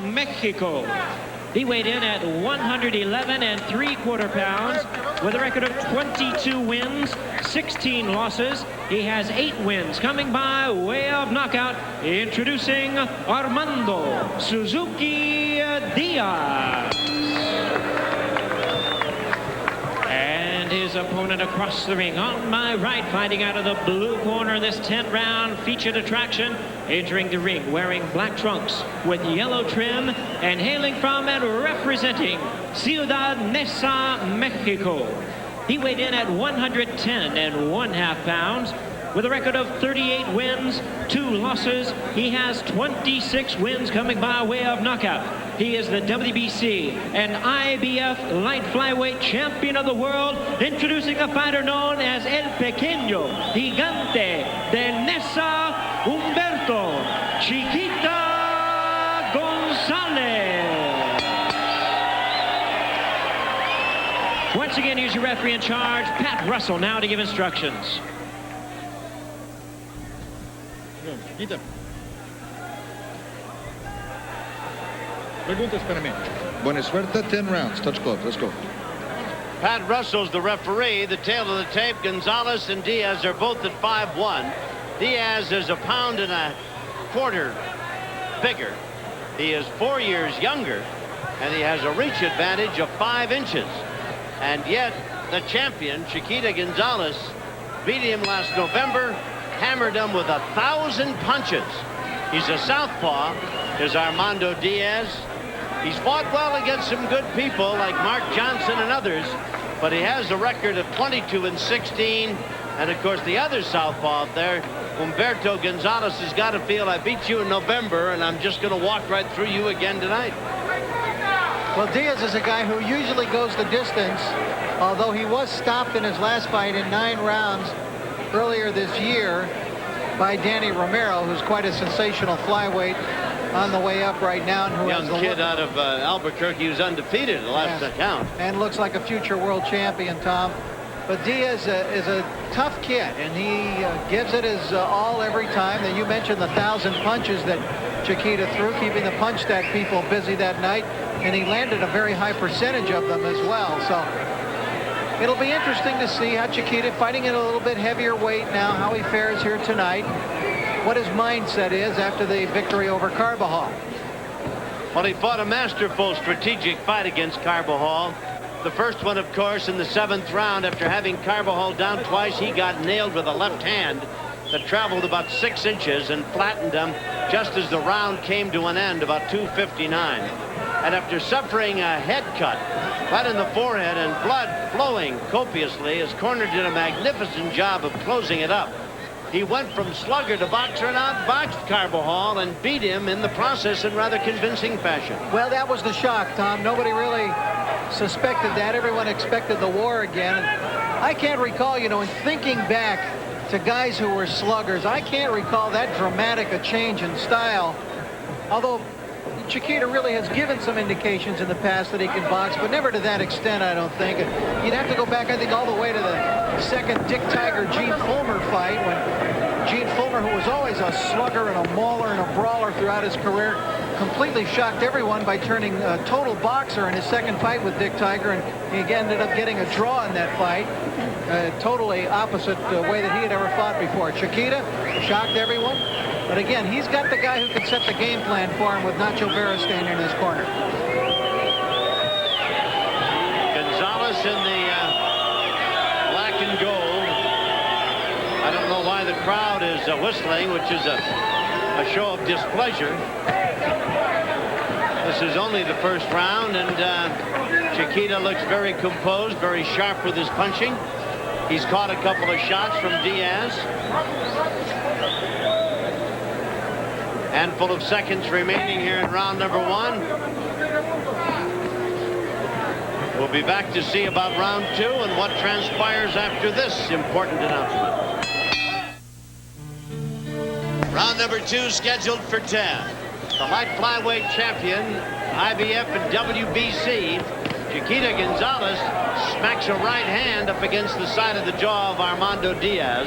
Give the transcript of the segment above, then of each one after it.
Mexico. He weighed in at 111 3/4 pounds with a record of 22 wins, 16 losses. He has 8 wins coming by way of knockout. Introducing Armando Suzuki Diaz. And his opponent across the ring on my right, fighting out of the blue corner, this 10th-round featured attraction, entering the ring wearing black trunks with yellow trim and hailing from and representing Ciudad Neza, Mexico. He weighed in at 110 1/2 pounds with a record of 38 wins, 2 losses. He has 26 wins coming by way of knockout. He is the WBC and IBF light flyweight champion of the world, introducing a fighter known as El Pequeño Gigante de Neza, Humberto Chiquita Gonzalez. Once again, here's your referee in charge, Pat Russell, now to give instructions. Buena suerte, 10 rounds. Touch gloves. Let's go. Pat Russell's the referee. The tail of the tape, Gonzalez and Diaz are both at 5'1". Diaz is 1.25 pounds bigger. He is 4 years younger, and he has a reach advantage of 5 inches. And yet, the champion, Chiquita Gonzalez, beat him last November, hammered him with 1,000 punches. He's a southpaw, is Armando Diaz. He's fought well against some good people like Mark Johnson and others, but he has a record of 22-16. And of course, the other southpaw out there, Humberto Gonzalez, has got to feel, I beat you in November, and I'm just going to walk right through you again tonight. Well, Diaz is a guy who usually goes the distance, although he was stopped in his last fight in 9 rounds earlier this year by Danny Romero, who's quite a sensational flyweight on the way up right now. And who young kid out of Albuquerque, who's undefeated at the last account. And looks like a future world champion, Tom. But Diaz is a tough kid, and he gives it his all every time. And you mentioned the 1,000 punches that Chiquita threw, keeping the punch deck people busy that night. And he landed a very high percentage of them as well. So it'll be interesting to see how Chiquita, fighting at a little bit heavier weight now, how he fares here tonight, what his mindset is after the victory over Carbajal. Well, he fought a masterful strategic fight against Carbajal. The first one, of course, in the 7th round, after having Carbajal down twice, he got nailed with a left hand that traveled about 6 inches and flattened him just as the round came to an end, about 2:59. And after suffering a head cut right in the forehead and blood flowing copiously, his corner did a magnificent job of closing it up. He went from slugger to boxer and outboxed Carbajal and beat him in the process in rather convincing fashion. Well, that was the shock, Tom. Nobody really suspected that. Everyone expected the war again. And I can't recall, you know, in thinking back to guys who were sluggers, I can't recall that dramatic a change in style. Although Chiquita really has given some indications in the past that he can box, but never to that extent, I don't think. You'd have to go back, I think, all the way to the second Dick Tiger-Gene Fulmer fight, when Gene Fulmer, who was always a slugger and a mauler and a brawler throughout his career, completely shocked everyone by turning a total boxer in his second fight with Dick Tiger, and he ended up getting a draw in that fight. Totally opposite way that he had ever fought before. Chiquita shocked everyone. But again, he's got the guy who can set the game plan for him with Nacho Vera standing in his corner. Gonzalez in the black and gold. I don't know why the crowd is whistling, which is a show of displeasure. This is only the first round, and Chiquita looks very composed, very sharp with his punching. He's caught a couple of shots from Diaz. Handful of seconds remaining here in round number 1. We'll be back to see about round 2 and what transpires after this important announcement. Round number 2 scheduled for 10. The light flyweight champion, IBF and WBC, Chiquita Gonzalez, smacks a right hand up against the side of the jaw of Armando Diaz.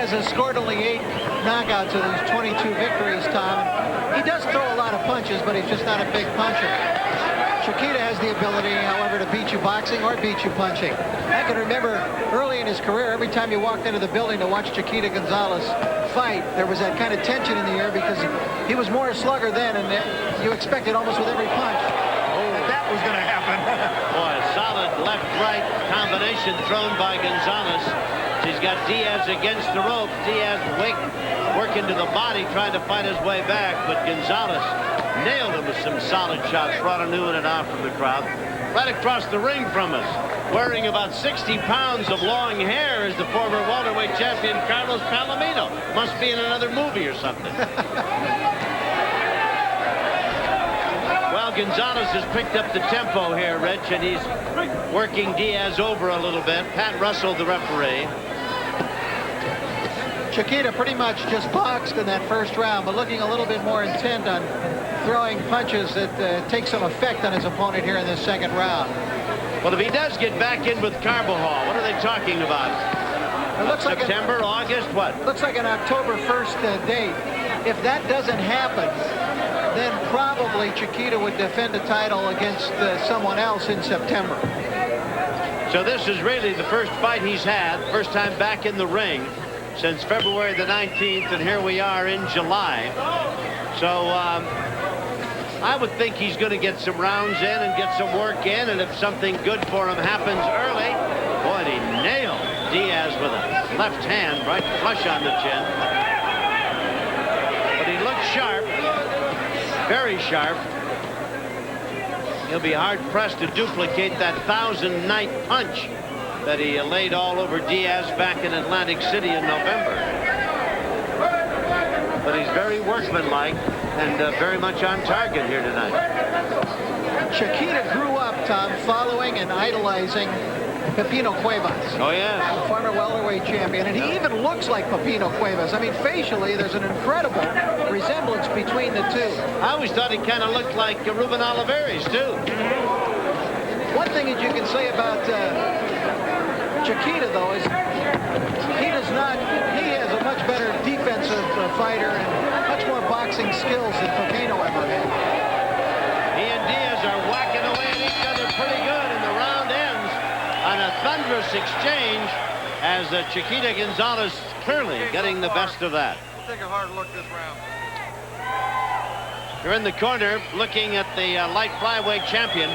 Diaz has scored only 8 knockouts in his 22 victories, Tom. He does throw a lot of punches, but he's just not a big puncher. Chiquita has the ability, however, to beat you boxing or beat you punching. I can remember early in his career, every time you walked into the building to watch Chiquita Gonzalez fight, there was that kind of tension in the air because he was more a slugger then, and you expected almost with every punch that was going to happen. Boy, solid left-right combination thrown by Gonzalez. He's got Diaz against the rope. Diaz working to the body, trying to fight his way back, but Gonzalez nailed him with some solid shots. Brought a new one and out from the crowd. Right across the ring from us, wearing about 60 pounds of long hair, is the former welterweight champion Carlos Palomino. Must be in another movie or something. Well, Gonzalez has picked up the tempo here, Rich, and he's working Diaz over a little bit. Pat Russell, the referee. Chiquita pretty much just boxed in that first round, but looking a little bit more intent on throwing punches that take some effect on his opponent here in this second round. Well, if he does get back in with Carbajal, what are they talking about? It looks September, August, what? Looks like an October 1st date. If that doesn't happen, then probably Chiquita would defend the title against someone else in September. So this is really the first fight he's had, first time back in the ring since February the 19th, and here we are in July. So I would think he's going to get some rounds in and get some work in, and if something good for him happens early, boy, he nailed Diaz with a left hand right flush on the chin. But he looked sharp, very sharp. He'll be hard-pressed to duplicate that 1,000-night punch that he laid all over Diaz back in Atlantic City in November. But he's very workmanlike and very much on target here tonight. Chiquita grew up, Tom, following and idolizing Pepino Cuevas. Oh, yes. The former welterweight champion, and he even looks like Pepino Cuevas. I mean, facially, there's an incredible resemblance between the two. I always thought he kind of looked like Ruben Olivares, too. One thing that you can say about Chiquita, though, is he has a much better defensive fighter and much more boxing skills than Pepino ever had. He and Diaz are whacking away at each other pretty good, and the round ends on a thunderous exchange as Chiquita Gonzalez clearly getting the best of that. We'll take a hard look this round. You're in the corner looking at the light flyweight champion.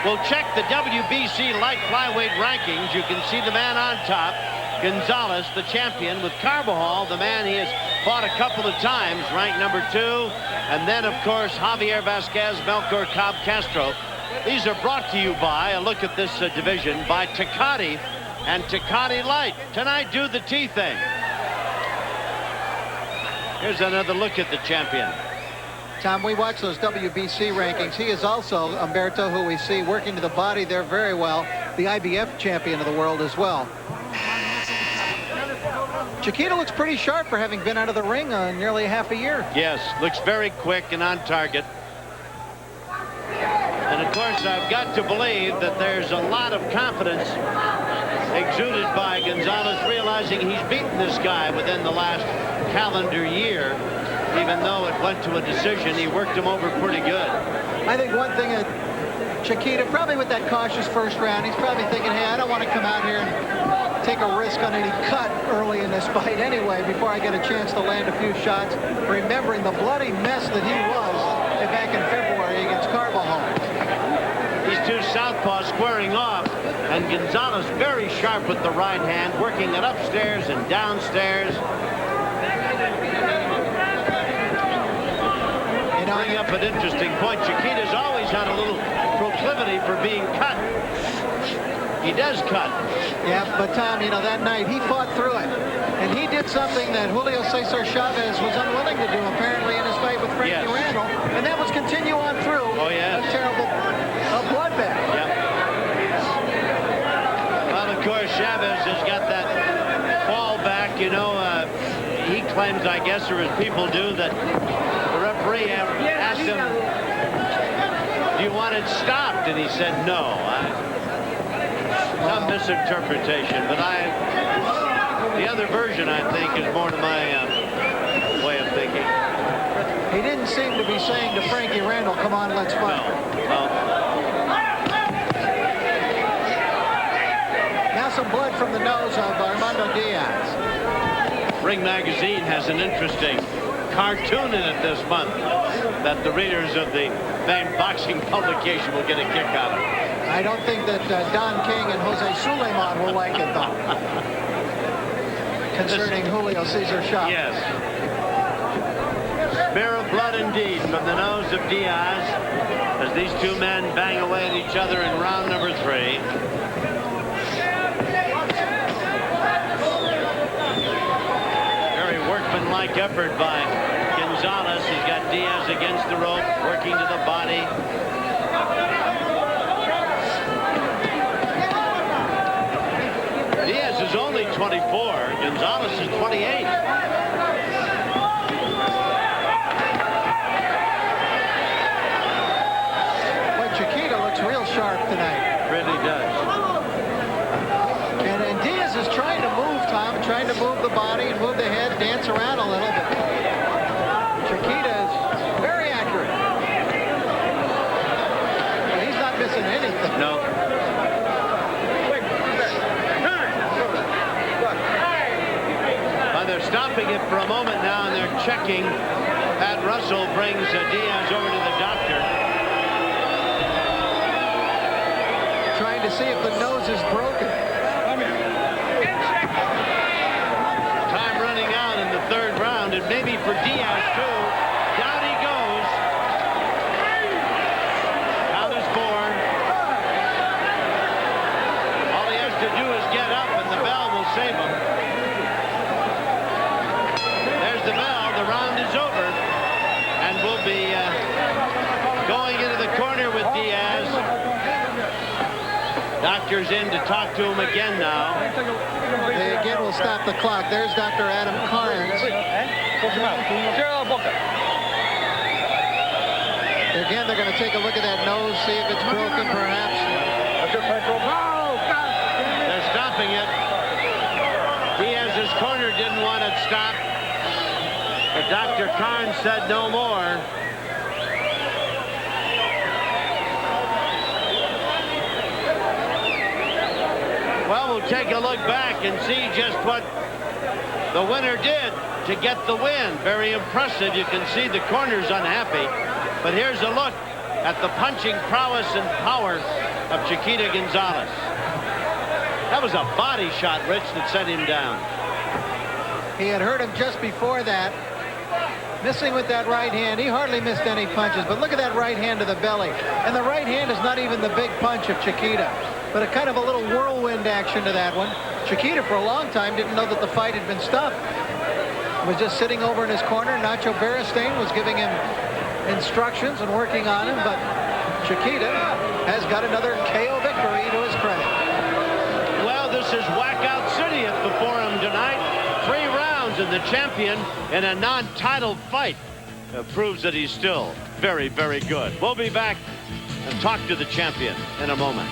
We'll check the WBC light flyweight rankings. You can see the man on top, Gonzalez, the champion, with Carbajal, the man he has fought a couple of times, ranked number 2. And then, of course, Javier Vasquez, Melchor Cobb Castro. These are brought to you by, a look at this division, by Tecate and Tecate Light. Tonight, do the T thing. Here's another look at the champion. Tom, we watch those WBC rankings. He is also, Humberto, who we see working to the body there very well, the IBF champion of the world as well. Chiquita looks pretty sharp for having been out of the ring nearly half a year. Yes, looks very quick and on target. And of course, I've got to believe that there's a lot of confidence exuded by Gonzalez, realizing he's beaten this guy within the last calendar year. Even though it went to a decision, he worked him over pretty good. I think one thing that Chiquita, probably with that cautious first round, he's probably thinking, hey, I don't want to come out here and take a risk on any cut early in this fight anyway before I get a chance to land a few shots, remembering the bloody mess that he was back in February against Carbajal. These two southpaws squaring off, and Gonzalez very sharp with the right hand, working it upstairs and downstairs. Bring up an interesting point. Chiquita's always had a little proclivity for being cut. He does cut. Yeah, but Tom, you know, that night he fought through it. And he did something that Julio Cesar Chavez was unwilling to do, apparently, in his fight with Frankie Randall. And that was continue on through. Oh, yeah. A terrible bloodbath. Yep. Well, of course, Chavez has got that fall back, you know. He claims, I guess, or as people do, that the referee asked him, do you want it stopped? And he said, no. Some misinterpretation. But the other version, I think, is more to my way of thinking. He didn't seem to be saying to Frankie Randall, come on, let's fight. No. Now some blood from the nose of Armando Diaz. Ring Magazine has an interesting cartoon in it this month that the readers of the famed boxing publication will get a kick out of. I don't think that Don King and Jose Suleiman will like it, though. Concerning Julio Cesar Chavez. Yes. Smear of blood indeed from the nose of Diaz as these two men bang away at each other in round number 3. Very workmanlike effort by Gonzalez. He's got Diaz against the rope, working to the body. Diaz is only 24. Gonzalez is 28. Chiquita looks real sharp tonight. Really does. And Diaz is trying to move, Tom, trying to move the body and move the head, dance around a little bit. Chiquita is very accurate. Well, he's not missing anything. No. Well, they're stopping it for a moment now, and they're checking. Pat Russell brings Diaz over to the doctor. Trying to see if the nose is broken. Time running out in the 3rd round, and maybe for Diaz too. Down he goes. Count is 4. All he has to do is get up, and the bell will save him. There's the bell. The round is over, and we'll be going into the corner with Diaz. Doctor's in to talk to him again now. They again will stop the clock. There's Dr. Adam Carnes. Again, they're going to take a look at that nose, see if it's broken, perhaps. They're stopping it. Diaz's corner didn't want it stopped. But Dr. Carnes said no more. Well, we'll take a look back and see just what the winner did to get the win. Very impressive. You can see the corner's unhappy. But here's a look at the punching prowess and power of Chiquita Gonzalez. That was a body shot, Rich, that sent him down. He had hurt him just before that. Missing with that right hand. He hardly missed any punches, but look at that right hand to the belly. And the right hand is not even the big punch of Chiquita, but a kind of a little whirlwind action to that one. Chiquita, for a long time, didn't know that the fight had been stopped. Was just sitting over in his corner. Nacho Beristain was giving him instructions and working on him, but Chiquita has got another KO victory to his credit. Well, this is Whackout City at the Forum tonight. 3 rounds, and the champion in a non-title fight proves that he's still very, very good. We'll be back and talk to the champion in a moment.